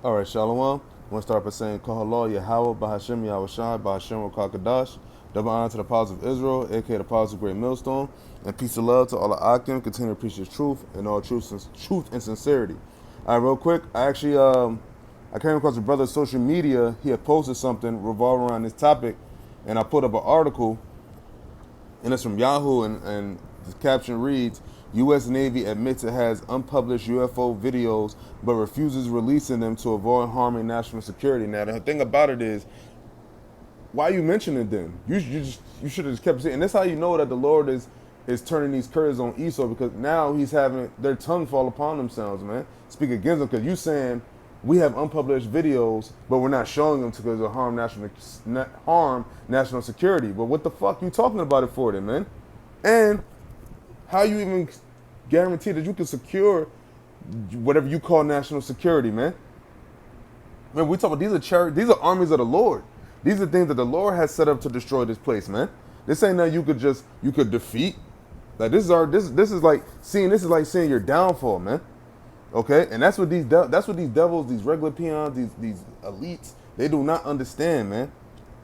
All right, Shalom. I want to start by saying, Kahallah, Yahweh, Bahashem, Yahushai, Bahashem, Rakakadash. Double honor to the apostles of Israel, aka the apostles of Great Millstone, and peace and love to all the Akim. Continue to preach the truth and all truth and sincerity. All right, real quick, I came across a brother's social media. He had posted something revolving around this topic, and I put up an article, and it's from Yahoo, and the caption reads, U.S. Navy admits it has unpublished UFO videos but refuses releasing them to avoid harming national security. Now, the thing about it is, why are you mentioning them? You should have just kept saying. And that's how you know that the Lord is turning these curses on Esau, because now he's having their tongue fall upon themselves, man. Speak against them, because you saying we have unpublished videos, but we're not showing them because of harm national security. But what the fuck you talking about it for, then, man? And how you even guarantee that you can secure whatever you call national security, man? Man, we talk about these are armies of the Lord. These are things that the Lord has set up to destroy this place, man. This ain't nothing you could defeat. Like this is like seeing your downfall, man. Okay, and that's what these devils, these regular peons, these elites, they do not understand, man.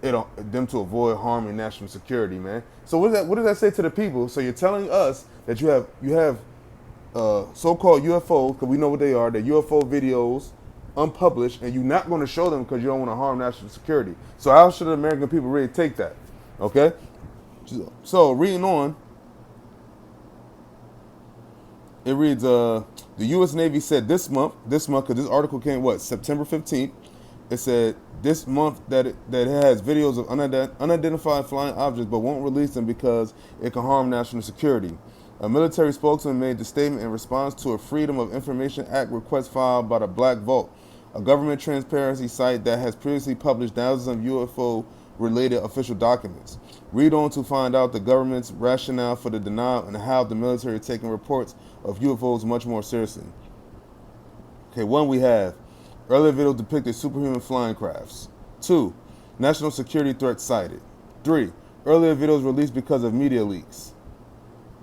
Them to avoid harming national security, man. So what does that say to the people? So you're telling us that you have so-called UFOs, because we know what they are, the UFO videos unpublished, and you're not going to show them because you don't want to harm national security. So how should the American people really take that? Okay, so reading on, it reads, the U.S. Navy said this month, because this article came, September 15th. It said this month that it has videos of unidentified flying objects, but won't release them because it can harm national security. A military spokesman made the statement in response to a Freedom of Information Act request filed by the Black Vault, a government transparency site that has previously published thousands of UFO-related official documents. Read on to find out the government's rationale for the denial and how the military is taking reports of UFOs much more seriously. Okay, one we have. Earlier videos depicted superhuman flying crafts. 2. National security threat cited. 3. Earlier videos released because of media leaks.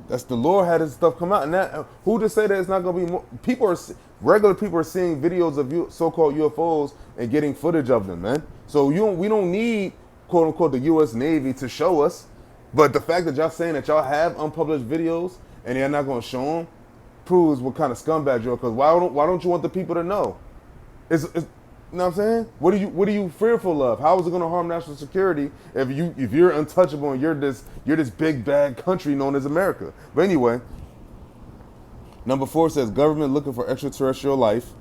That's the Lord had his stuff come out, and that who to say that it's not going to be more? Regular people are seeing videos of so-called UFOs and getting footage of them, man. So we don't need quote unquote the U.S. Navy to show us, but the fact that y'all saying that y'all have unpublished videos and you're not going to show them proves what kind of scumbag you are. Because why don't you want the people to know? You know what I'm saying? What are you fearful of? How is it going to harm national security if you're untouchable and you're this big bad country known as America? But anyway, number 4 says government looking for extraterrestrial life,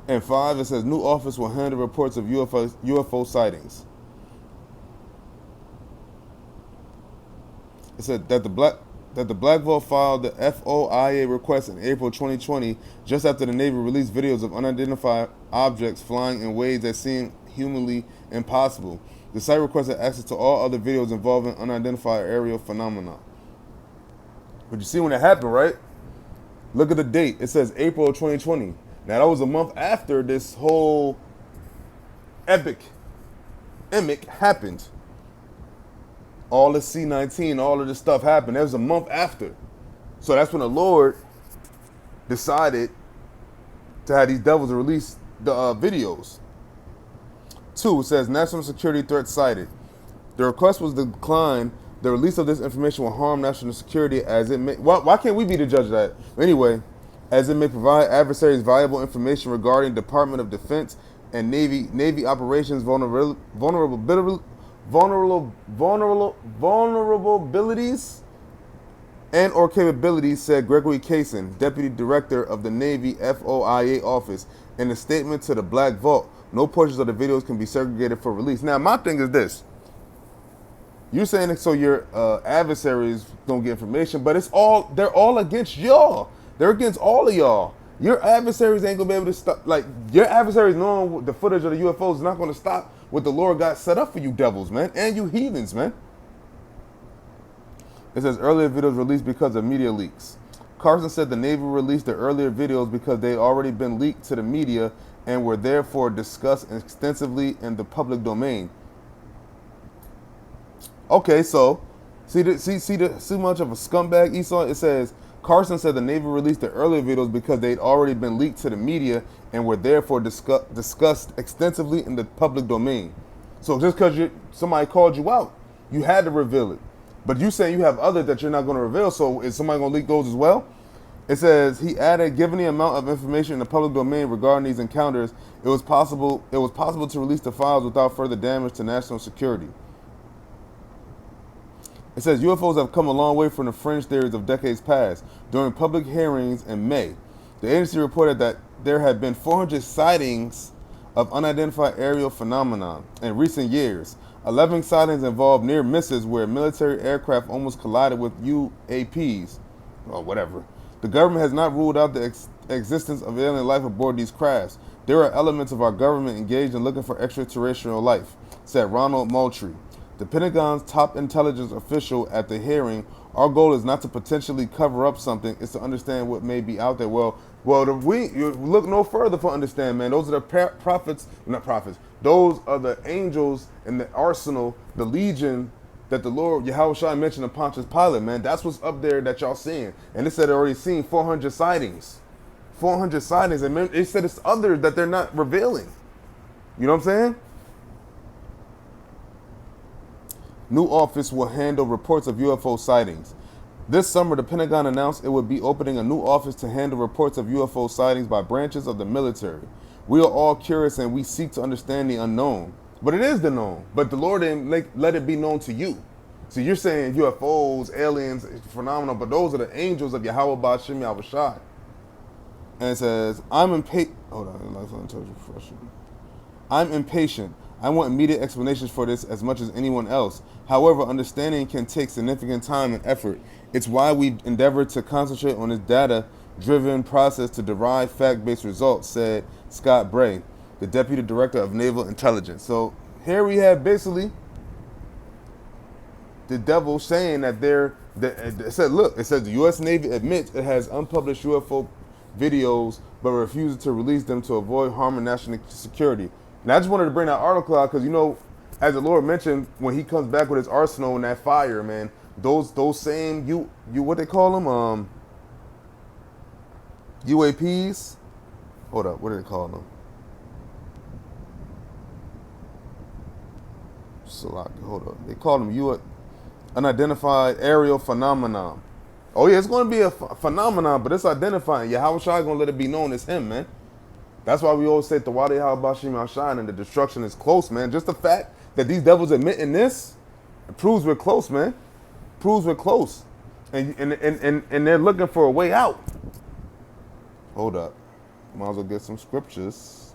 and 5 it says new office will handle reports of UFO sightings. It said that the Black Vault filed the FOIA request in April 2020, just after the Navy released videos of unidentified objects flying in ways that seem humanly impossible. The site requested access to all other videos involving unidentified aerial phenomena. But you see when it happened, right? Look at the date. It says April of 2020. Now that was a month after this whole epic happened. All the C-19, all of this stuff happened. That was a month after. So that's when the Lord decided to have these devils release the videos. 2, it says national security threat cited. The request was declined. The release of this information will harm national security as it may... Why can't we be the judge of that? Anyway, as it may provide adversaries valuable information regarding Department of Defense and Navy operations vulnerabilities and or capabilities, said Gregory Kaysen, Deputy Director of the Navy FOIA Office, in a statement to the Black Vault. No portions of the videos can be segregated for release. Now, my thing is this. You're saying it so your adversaries don't get information, but they're all against y'all. They're against all of y'all. Your adversaries ain't gonna be able to stop. Like, your adversaries knowing the footage of the UFOs is not gonna stop what the Lord got set up for you devils, man, and you heathens, man. It says earlier videos released because of media leaks. Carson said the Navy released the earlier videos because they had already been leaked to the media and were therefore discussed extensively in the public domain. Okay, so see much of a scumbag Esau. It says Carson said the Navy released the earlier videos because they'd already been leaked to the media and were therefore discussed extensively in the public domain. So just because somebody called you out, you had to reveal it. But you saying you have others that you're not going to reveal, so is somebody going to leak those as well? It says he added, given the amount of information in the public domain regarding these encounters, it was possible to release the files without further damage to national security. It says UFOs have come a long way from the fringe theories of decades past. During public hearings in May, the agency reported that there had been 400 sightings of unidentified aerial phenomena in recent years. 11 sightings involved near misses where military aircraft almost collided with UAPs, or whatever. The government has not ruled out the existence of alien life aboard these crafts. There are elements of our government engaged in looking for extraterrestrial life, said Ronald Moultrie, the Pentagon's top intelligence official at the hearing. Our goal is not to potentially cover up something, it's to understand what may be out there. You look no further for understand, man. Those are the prophets, not prophets. Those are the angels in the arsenal, the legion that the Lord Yahushua mentioned to Pontius Pilate, man. That's what's up there that y'all seeing. And it said they already seen 400 sightings. 400 sightings. And it said it's others that they're not revealing. You know what I'm saying? New office will handle reports of UFO sightings. This summer, the Pentagon announced it would be opening a new office to handle reports of UFO sightings by branches of the military. We are all curious and we seek to understand the unknown. But it is the known. But the Lord didn't let it be known to you. So you're saying UFOs, aliens, phenomenal, but those are the angels of Yahweh Ba'Shem Yahushua. And it says, I'm impatient. Hold on, I'm impatient. I want immediate explanations for this as much as anyone else. However, understanding can take significant time and effort. It's why we endeavor to concentrate on this data-driven process to derive fact-based results, said Scott Bray, the Deputy Director of Naval Intelligence. So here we have basically the devil saying that it says the U.S. Navy admits it has unpublished UFO videos but refuses to release them to avoid harming national security. Now, I just wanted to bring that article out because, as the Lord mentioned, when he comes back with his arsenal and that fire, man, those same, what they call them? UAPs? Hold up, what do they call them? Hold up. They call them unidentified aerial phenomenon. Oh, yeah, it's going to be a phenomenon, but it's identifying. Yahushua going to let it be known as him, man. That's why we always say Tawadi Halbashim Al-Shan and the destruction is close, man. Just the fact that these devils admitting this, it proves we're close, man. Proves we're close. And they're looking for a way out. Hold up. Might as well get some scriptures.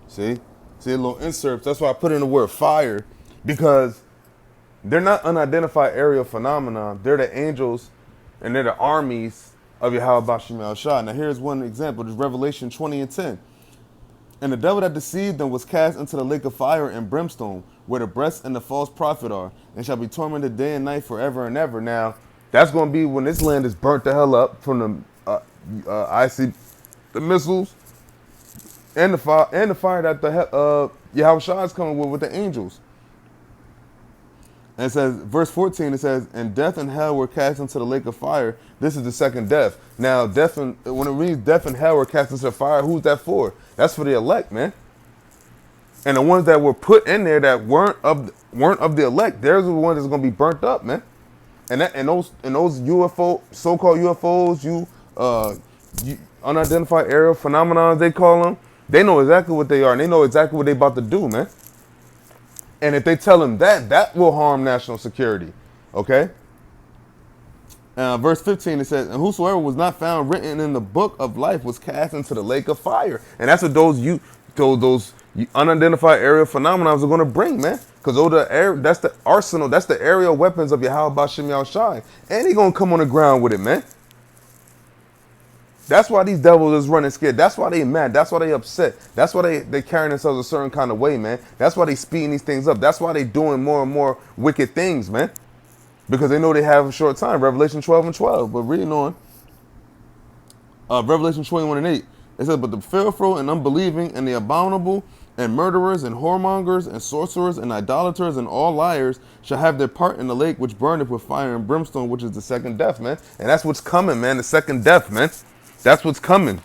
See a little inserts. That's why I put in the word fire, because they're not unidentified aerial phenomena. They're the angels and they're the armies of Yahweh Ba'Shem Yahushua. Now here's one example. This is Revelation 20:10. And the devil that deceived them was cast into the lake of fire and brimstone, where the breast and the false prophet are, and shall be tormented day and night forever and ever. Now, that's going to be when this land is burnt the hell up from the missiles, and the fire that the Yahushua is coming with the angels. And it says, verse 14, it says, and death and hell were cast into the lake of fire. This is the second death. Now, when it reads death and hell were cast into the fire, who's that for? That's for the elect, man. And the ones that were put in there that weren't of the elect, they're the ones that's going to be burnt up, man. And those UFO, so-called UFOs, unidentified aerial phenomena, they call them, they know exactly what they are, and they know exactly what they're about to do, man. And if they tell them that will harm national security, okay? Verse 15, it says, and whosoever was not found written in the book of life was cast into the lake of fire. And that's what those Unidentified aerial phenomena are going to bring, man. Because that's the arsenal, that's the aerial weapons of Yahweh Bashem Yahushai. And he going to come on the ground with it, man. That's why these devils is running scared. That's why they mad. That's why they upset. That's why they carrying themselves a certain kind of way, man. That's why they speeding these things up. That's why they doing more and more wicked things, man. Because they know they have a short time. Revelation 12:12. But reading on, Revelation 21:8. It says, but the fearful and unbelieving and the abominable and murderers and whoremongers and sorcerers and idolaters and all liars shall have their part in the lake which burneth with fire and brimstone, which is the second death, man. And that's what's coming, man. The second death, man. That's what's coming.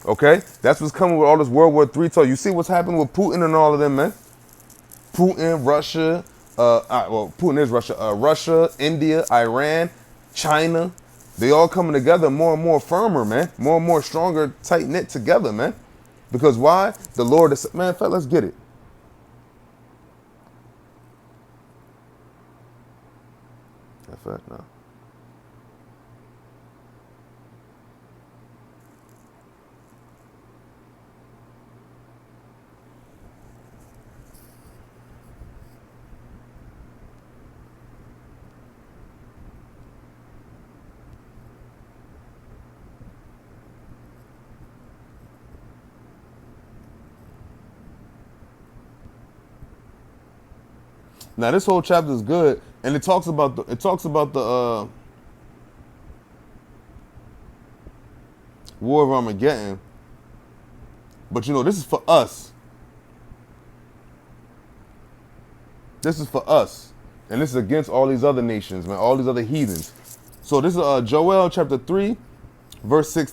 Okay? That's what's coming with all this World War III talk. You see what's happening with Putin and all of them, man? Putin, Russia, well, Putin is Russia. Russia, India, Iran, China. They all coming together more and more firmer, man. More and more stronger, tight-knit together, man. Because why? The Lord is... Man, in fact, let's get it. In fact, no. Now this whole chapter is good, and it talks about the War of Armageddon. But you know, this is for us. This is for us, and this is against all these other nations, man, all these other heathens. So this is Joel chapter 3, verse 6.